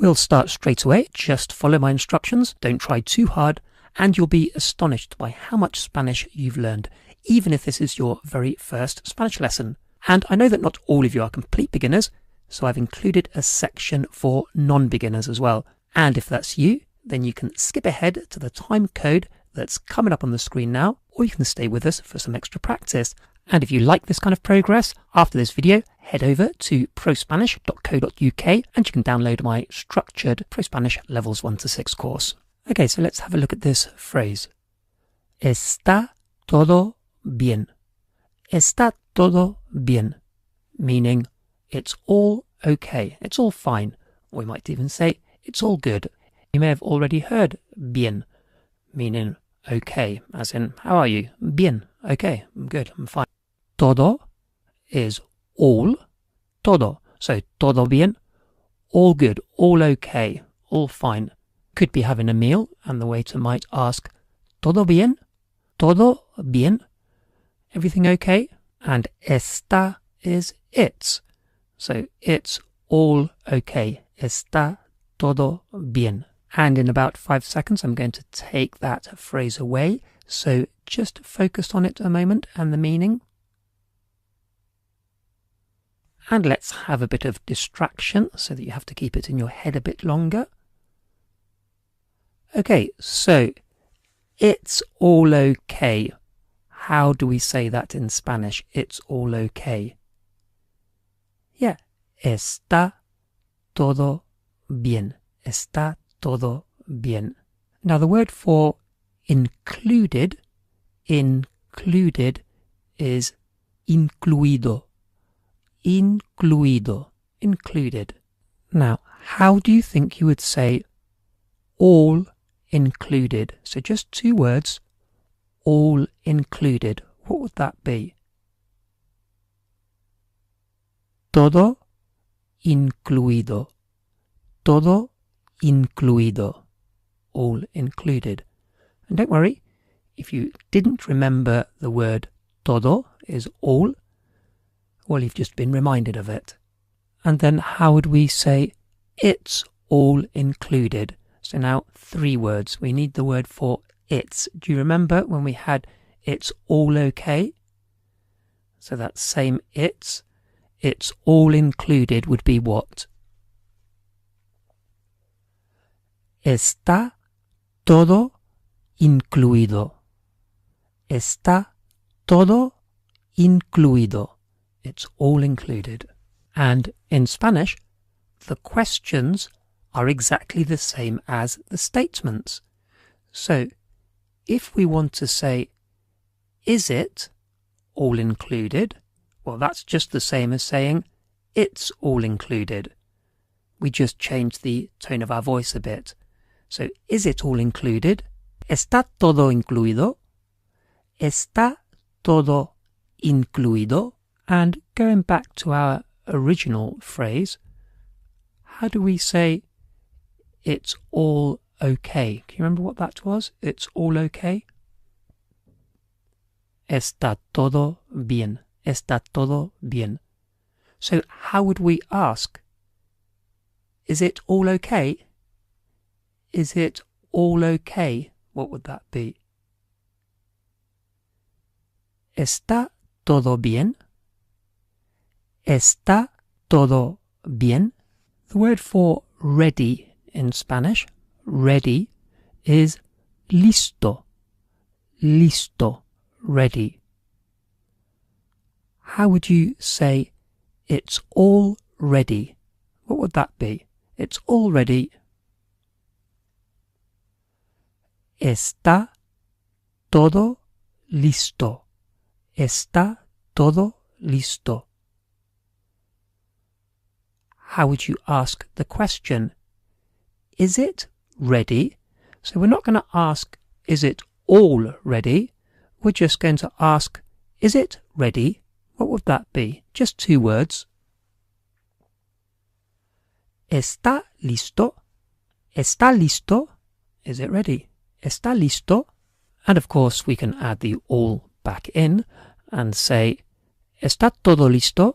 We'll start straight away. Just follow my instructions. Don't try too hard, and you'll be astonished by how much Spanish you've learned, even if this is your very first Spanish lesson. And I know that not all of you are complete beginners, so I've included a section for non-beginners as well. And if that's you, then you can skip ahead to the time code that's coming up on the screen now, or you can stay with us for some extra practice. And if you like this kind of progress, after this video, head over to prospanish.co.uk and you can download my structured ProSpanish Levels 1 to 6 course. Okay, so let's have a look at this phrase. Está todo bien. Está todo bien, meaning it's all okay, it's all fine. We might even say it's all good. You may have already heard bien, meaning okay, as in, how are you? Bien, okay, I'm good, I'm fine. Todo is all, todo. So todo bien, all good, all okay, all fine. Could be having a meal and the waiter might ask, todo bien? Todo bien? Everything okay? And está is it's. So it's all okay. Está todo bien. And in about 5 seconds, I'm going to take that phrase away. So just focus on it a moment and the meaning. And let's have a bit of distraction so that you have to keep it in your head a bit longer. Okay, so it's all okay. How do we say that in Spanish? It's all okay. Yeah, está todo bien. Está todo bien. Now the word for included is incluido. Incluido. Included. Now, how do you think you would say all included? So just 2 words, all included. What would that be? Todo incluido. Todo incluido. All included. And don't worry, if you didn't remember the word todo is all, well, you've just been reminded of it. And then how would we say it's all included? So now 3 words. We need the word for it's. Do you remember when we had it's all okay? So that same it's all included would be what? Está todo incluido. Está todo incluido. It's all included. And in Spanish, the questions are exactly the same as the statements. So, if we want to say, is it all included? Well, that's just the same as saying, it's all included. We just changed the tone of our voice a bit. So, is it all included? ¿Está todo incluido? ¿Está todo incluido? And going back to our original phrase, how do we say it's all okay? Can you remember what that was? It's all okay? Está todo bien. Está todo bien. So how would we ask? Is it all okay? Is it all okay? What would that be? ¿Está todo bien? ¿Está todo bien? The word for ready in Spanish, ready, is listo. Listo, ready. How would you say it's all ready? What would that be? It's all ready. Está todo listo. Está todo listo. How would you ask the question? Is it ready? So we're not going to ask, is it all ready? We're just going to ask, is it ready? What would that be? Just 2 words. ¿Está listo? ¿Está listo? Is it ready? ¿Está listo? And of course we can add the all back in and say, ¿Está todo listo?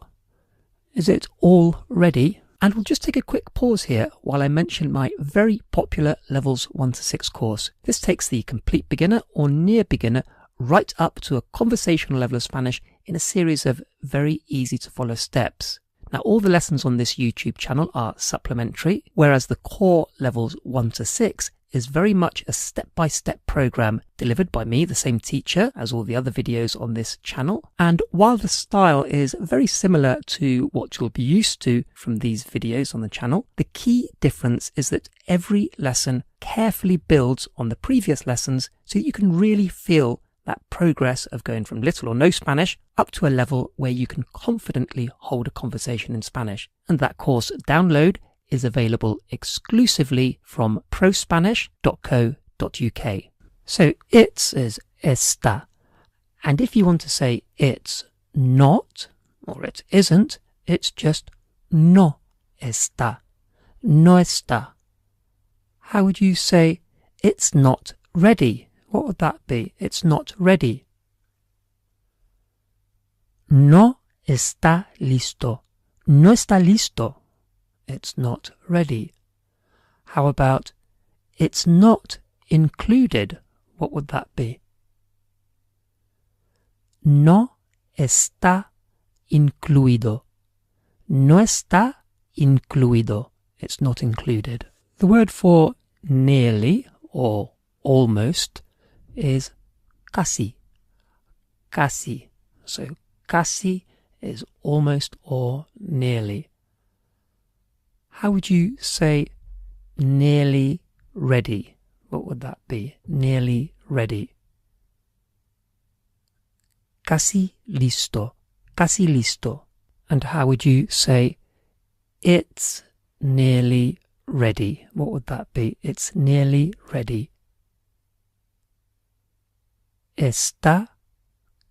Is it all ready? And we'll just take a quick pause here while I mention my very popular Levels 1 to 6 course. This takes the complete beginner or near beginner right up to a conversational level of Spanish in a series of very easy to follow steps. Now, all the lessons on this YouTube channel are supplementary, whereas the core Levels 1 to 6 is very much a step-by-step program delivered by me, the same teacher as all the other videos on this channel. And while the style is very similar to what you'll be used to from these videos on the channel, the key difference is that every lesson carefully builds on the previous lessons so that you can really feel that progress of going from little or no Spanish up to a level where you can confidently hold a conversation in Spanish. And that course download is available exclusively from ProSpanish.co.uk. So it's is está. And if you want to say it's not or it isn't, it's just no está. No está. How would you say it's not ready? What would that be? It's not ready. No está listo. No está listo. It's not ready. How about it's not included? What would that be? No está incluido. No está incluido. It's not included. The word for nearly or almost is casi. Casi. So casi is almost or nearly. How would you say nearly ready? What would that be? Nearly ready. Casi listo. Casi listo. And how would you say it's nearly ready? What would that be? It's nearly ready. Está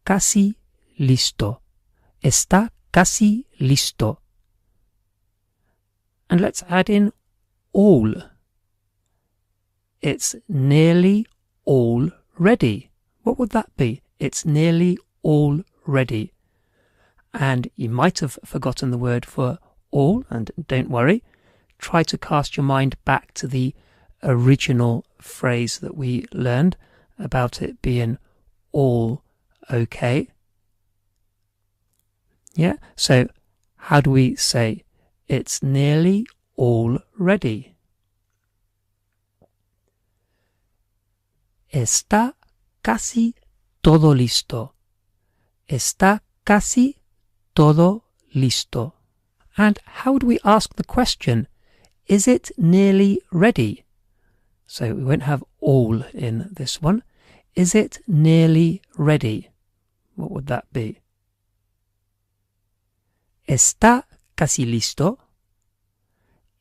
casi listo. Está casi listo. And let's add in all. It's nearly all ready. What would that be? It's nearly all ready. And you might have forgotten the word for all, and don't worry. Try to cast your mind back to the original phrase that we learned about it being all okay. Yeah, so how do we say it's nearly all ready? Está casi todo listo. Está casi todo listo. And how do we ask the question? Is it nearly ready? So we won't have all in this one. Is it nearly ready? What would that be? Está casi listo.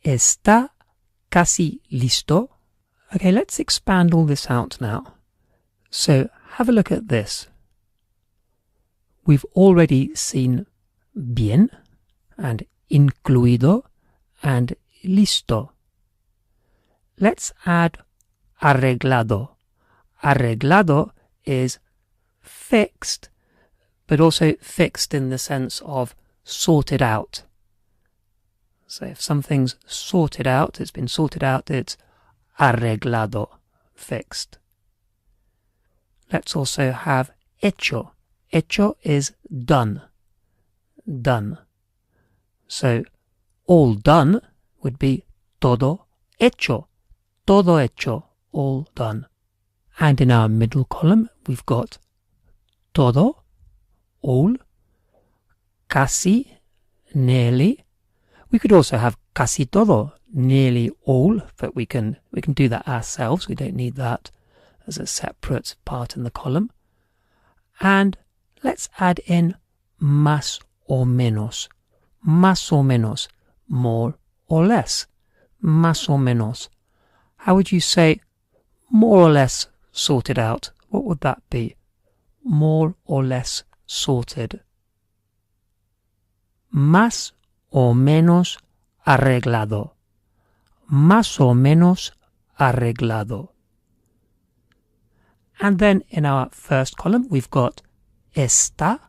Está casi listo. Okay, let's expand all this out now. So have a look at this. We've already seen bien and incluido and listo. Let's add arreglado. Arreglado is fixed, but also fixed in the sense of sorted out. So if something's sorted out, it's been sorted out, it's arreglado, fixed. Let's also have hecho. Hecho is done. Done. So all done would be todo hecho. Todo hecho, all done. And in our middle column, we've got todo, all, casi, nearly. We could also have casi todo, nearly all, but we can do that ourselves. We don't need that as a separate part in the column. And let's add in más o menos. Más o menos, more or less. Más o menos. How would you say more or less sorted out? What would that be? More or less sorted. Más o menos arreglado. Más o menos arreglado. And then in our first column we've got está,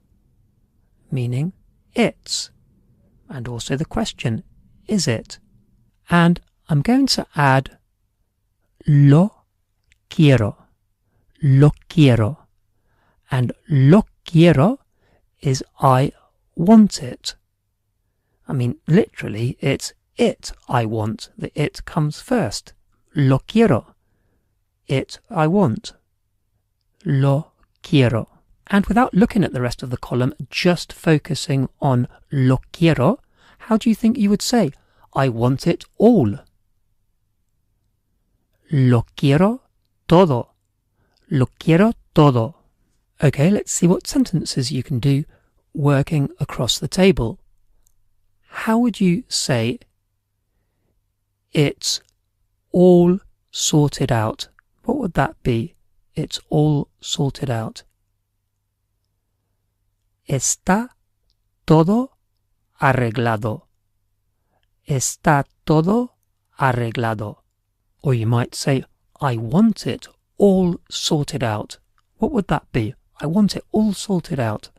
meaning it's. And also the question, is it? And I'm going to add lo quiero. Lo quiero. And lo quiero is I want it. I mean, literally, it's it I want. The it comes first. Lo quiero. It I want. Lo quiero. And without looking at the rest of the column, just focusing on lo quiero, how do you think you would say, I want it all? Lo quiero todo. Lo quiero todo. Okay, let's see what sentences you can do working across the table. How would you say it's all sorted out? What would that be? It's all sorted out. Está todo arreglado. Está todo arreglado. Or you might say, I want it all sorted out. What would that be? I want it all sorted out.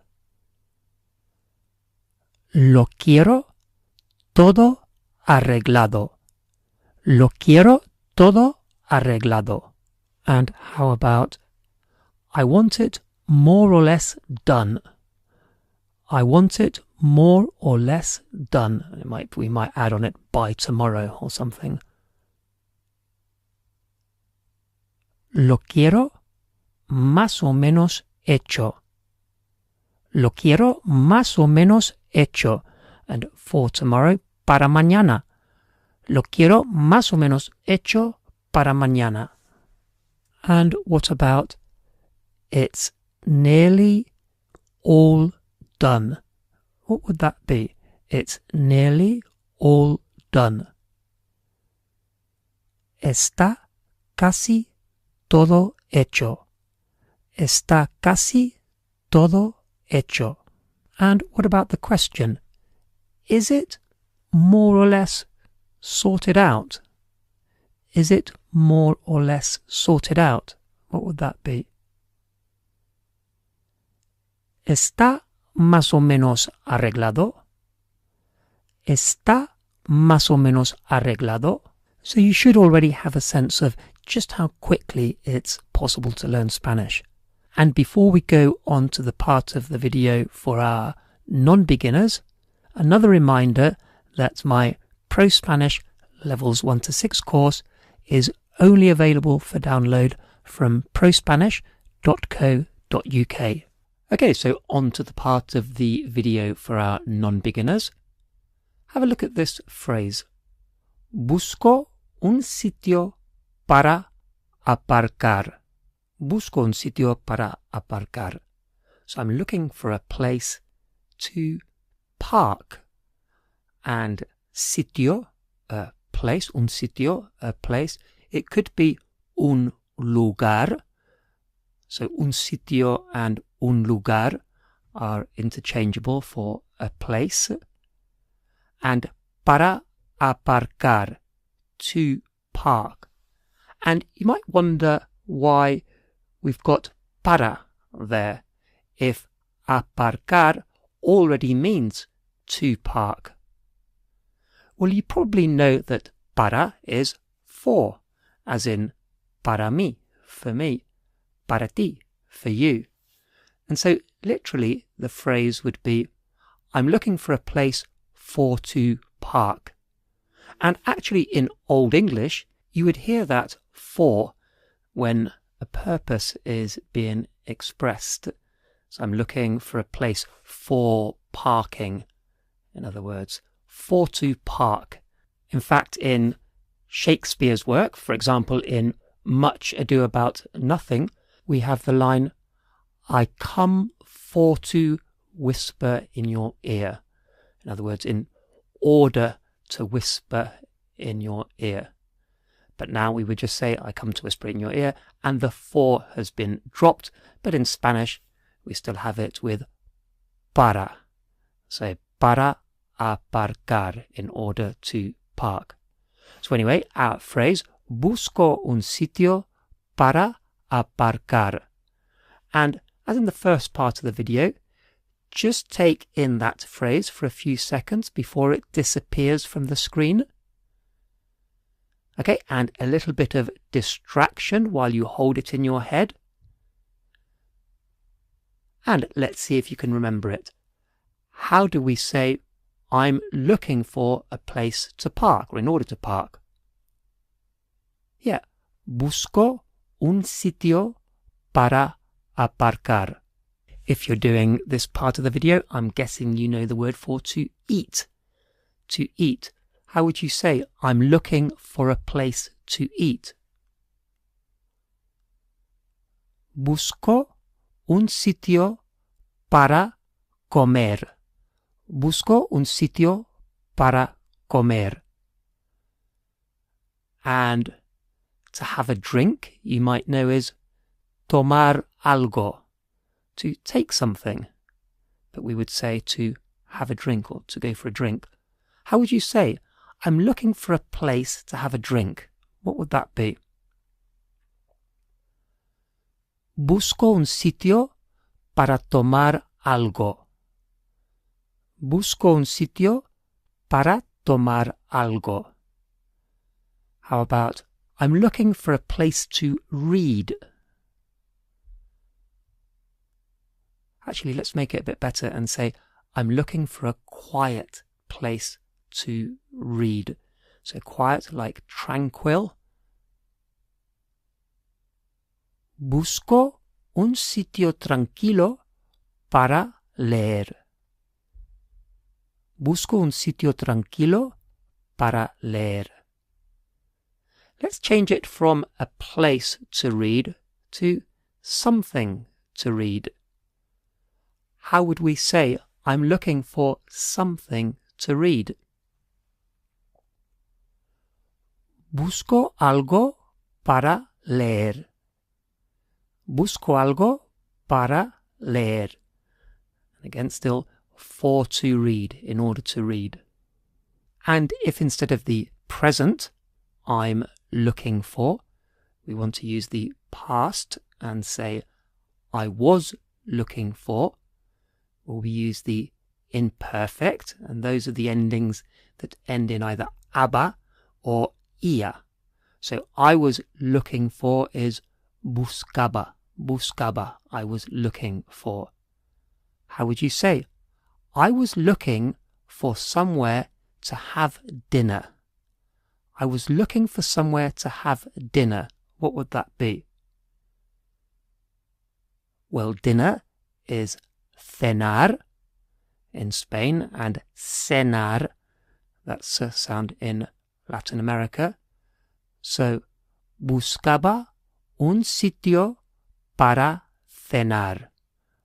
Lo quiero todo arreglado. Lo quiero todo arreglado. And how about, I want it more or less done. I want it more or less done. We might add on it by tomorrow or something. Lo quiero más o menos hecho. Lo quiero más o menos hecho. And for tomorrow, para mañana. Lo quiero más o menos hecho para mañana. And what about, it's nearly all done? What would that be? It's nearly all done. Está casi todo hecho. Está casi todo hecho. And what about the question? Is it more or less sorted out? Is it more or less sorted out? What would that be? ¿Está más o menos arreglado? ¿Está más o menos arreglado? So you should already have a sense of just how quickly it's possible to learn Spanish. And before we go on to the part of the video for our non-beginners, another reminder that my ProSpanish Levels 1 to 6 course is only available for download from prospanish.co.uk. Okay, so on to the part of the video for our non-beginners. Have a look at this phrase. Busco un sitio para aparcar. Busco un sitio para aparcar. So I'm looking for a place to park. And sitio, a place, un sitio, a place. It could be un lugar. So un sitio and un lugar are interchangeable for a place. And para aparcar, to park. And you might wonder why we've got para there, if aparcar already means to park. Well, you probably know that para is for, as in para mí, for me, para ti, for you. And so literally the phrase would be, I'm looking for a place for to park. And actually in Old English, you would hear that for when a purpose is being expressed. So I'm looking for a place for parking. In other words, for to park. In fact, in Shakespeare's work, for example, in Much Ado About Nothing, we have the line, I come for to whisper in your ear. In other words, in order to whisper in your ear. But now we would just say, I come to whisper in your ear, and the for has been dropped, but in Spanish, we still have it with para. So, para aparcar, in order to park. So anyway, our phrase, busco un sitio para aparcar. And as in the first part of the video, just take in that phrase for a few seconds before it disappears from the screen. Okay, and a little bit of distraction while you hold it in your head. And let's see if you can remember it. How do we say, I'm looking for a place to park, or in order to park? Yeah, busco un sitio para aparcar. If you're doing this part of the video, I'm guessing you know the word for to eat. To eat. How would you say, I'm looking for a place to eat? Busco un sitio para comer. Busco un sitio para comer. And to have a drink, you might know is tomar algo, to take something. But we would say to have a drink or to go for a drink. How would you say, I'm looking for a place to have a drink? What would that be? Busco un sitio para tomar algo. Busco un sitio para tomar algo. How about, I'm looking for a place to read. Actually, let's make it a bit better and say, I'm looking for a quiet place to read. So quiet, like tranquil. Busco un sitio tranquilo para leer. Busco un sitio tranquilo para leer. Let's change it from a place to read to something to read. How would we say, I'm looking for something to read? Busco algo para leer. Busco algo para leer. And again, still for to read, in order to read. And if instead of the present, I'm looking for, we want to use the past and say, I was looking for, or we use the imperfect, and those are the endings that end in either aba or ia. So I was looking for is buscaba. Buscaba, I was looking for. How would you say? I was looking for somewhere to have dinner. I was looking for somewhere to have dinner. What would that be? Well, dinner is cenar in Spain and cenar, that's a sound in Latin America. So, buscaba un sitio para cenar.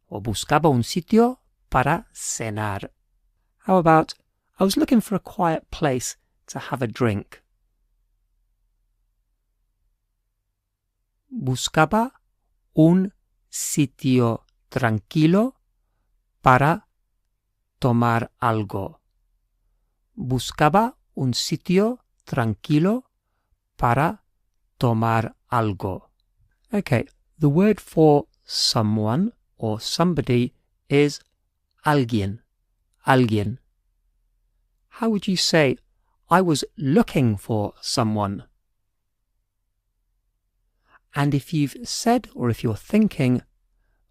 Or buscaba un sitio para cenar. How about, I was looking for a quiet place to have a drink. Buscaba un sitio tranquilo para tomar algo. Buscaba un sitio tranquilo para tomar algo. Okay, the word for someone or somebody is alguien. Alguien. How would you say, I was looking for someone? And if you've said, or if you're thinking,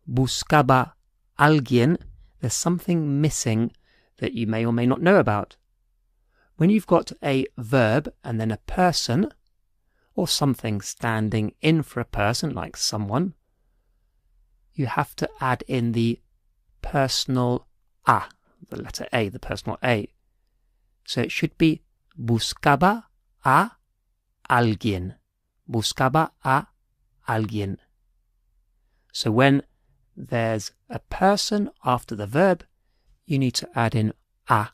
buscaba alguien, there's something missing that you may or may not know about. When you've got a verb and then a person, or something standing in for a person, like someone, you have to add in the personal a, the letter A, the personal A. So it should be buscaba a alguien. Buscaba a alguien. So when there's a person after the verb, you need to add in a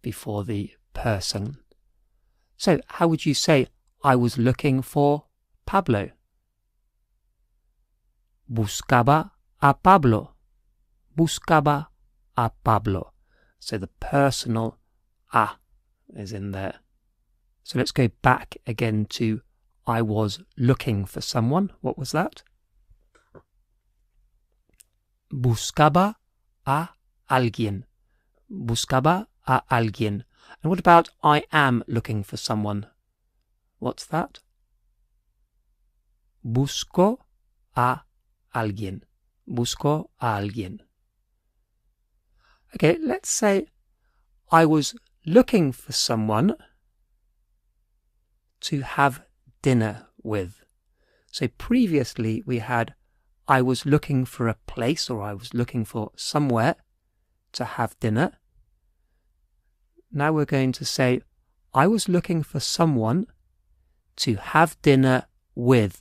before the person. So how would you say, I was looking for Pablo? Buscaba a Pablo. Buscaba a Pablo. So the personal a is in there. So let's go back again to I was looking for someone. What was that? Buscaba a alguien. Buscaba a alguien. And what about I am looking for someone? What's that? Busco a alguien. Busco a alguien. Okay, let's say I was looking for someone to have dinner with. So previously we had I was looking for a place, or I was looking for somewhere to have dinner. Now we're going to say I was looking for someone to have dinner with.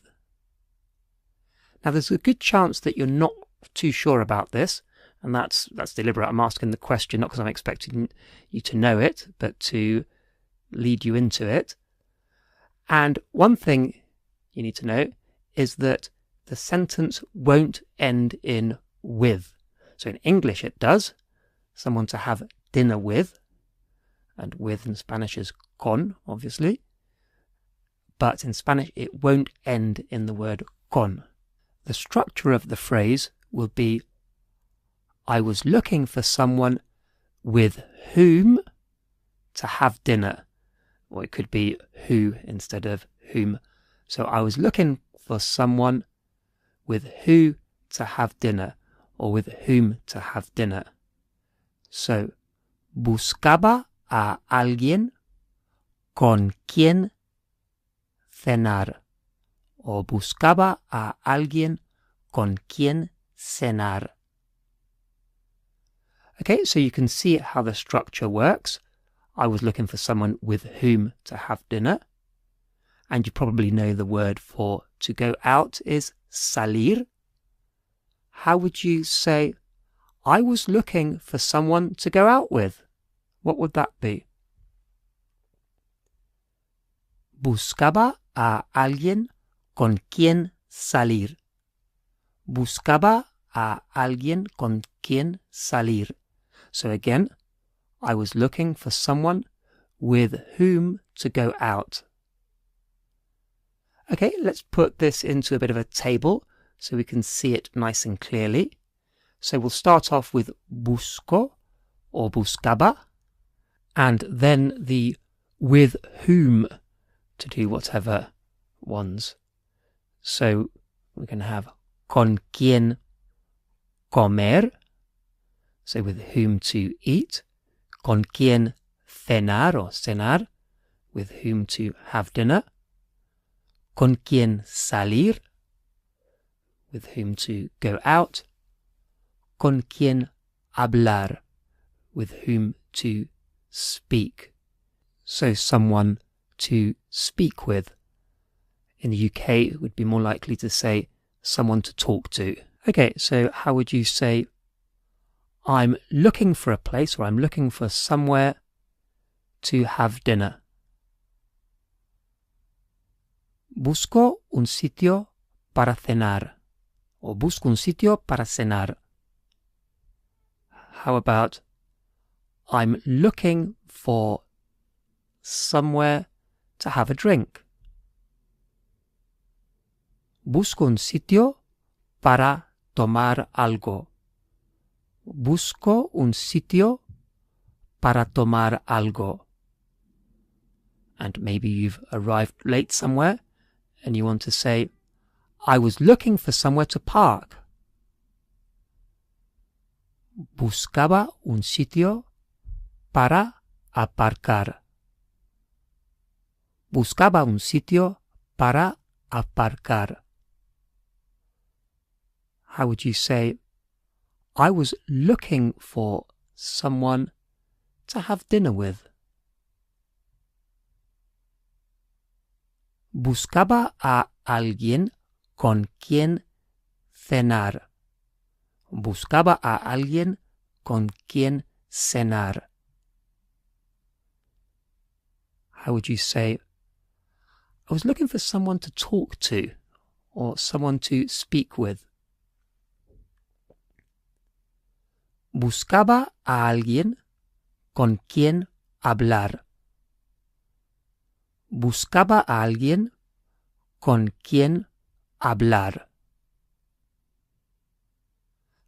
Now there's a good chance that you're not too sure about this, and that's deliberate. I'm asking the question not because I'm expecting you to know it, but to lead you into it. And one thing you need to know is that the sentence won't end in with. So in English it does. Someone to have dinner with, and with in Spanish is con, obviously. But in Spanish it won't end in the word con. The structure of the phrase will be I was looking for someone with whom to have dinner. Or it could be who instead of whom. So I was looking for someone with who to have dinner, or with whom to have dinner. So, buscaba a alguien con quien cenar, o buscaba a alguien con quien cenar. Okay, so you can see how the structure works. I was looking for someone with whom to have dinner. And you probably know the word for to go out is salir. How would you say, I was looking for someone to go out with? What would that be? Buscaba a alguien con quien salir. Buscaba a alguien con quien salir. So again, I was looking for someone with whom to go out. Okay, let's put this into a bit of a table so we can see it nice and clearly. So we'll start off with busco or buscaba, and then the with whom to do whatever ones. So we can have con quien comer, so with whom to eat, con quien cenar or cenar, with whom to have dinner, con quien salir, with whom to go out, con quien hablar, with whom to speak. So someone to speak with. In the UK, it would be more likely to say someone to talk to. Okay, so how would you say, I'm looking for a place, or I'm looking for somewhere to have dinner? Busco un sitio para cenar, or busco un sitio para cenar. How about, I'm looking for somewhere to have a drink? Busco un sitio para tomar algo. Busco un sitio para tomar algo. And maybe you've arrived late somewhere and you want to say, I was looking for somewhere to park. Buscaba un sitio para aparcar. Buscaba un sitio para aparcar. How would you say, I was looking for someone to have dinner with? Buscaba a alguien con quien cenar. Buscaba a alguien con quien cenar. How would you say, I was looking for someone to talk to, or someone to speak with? Buscaba a alguien con quien hablar. Buscaba a alguien con quien hablar.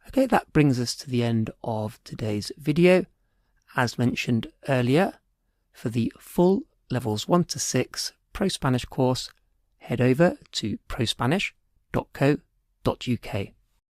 Okay, that brings us to the end of today's video. As mentioned earlier, for the full levels 1 to 6 ProSpanish course, head over to prospanish.co.uk.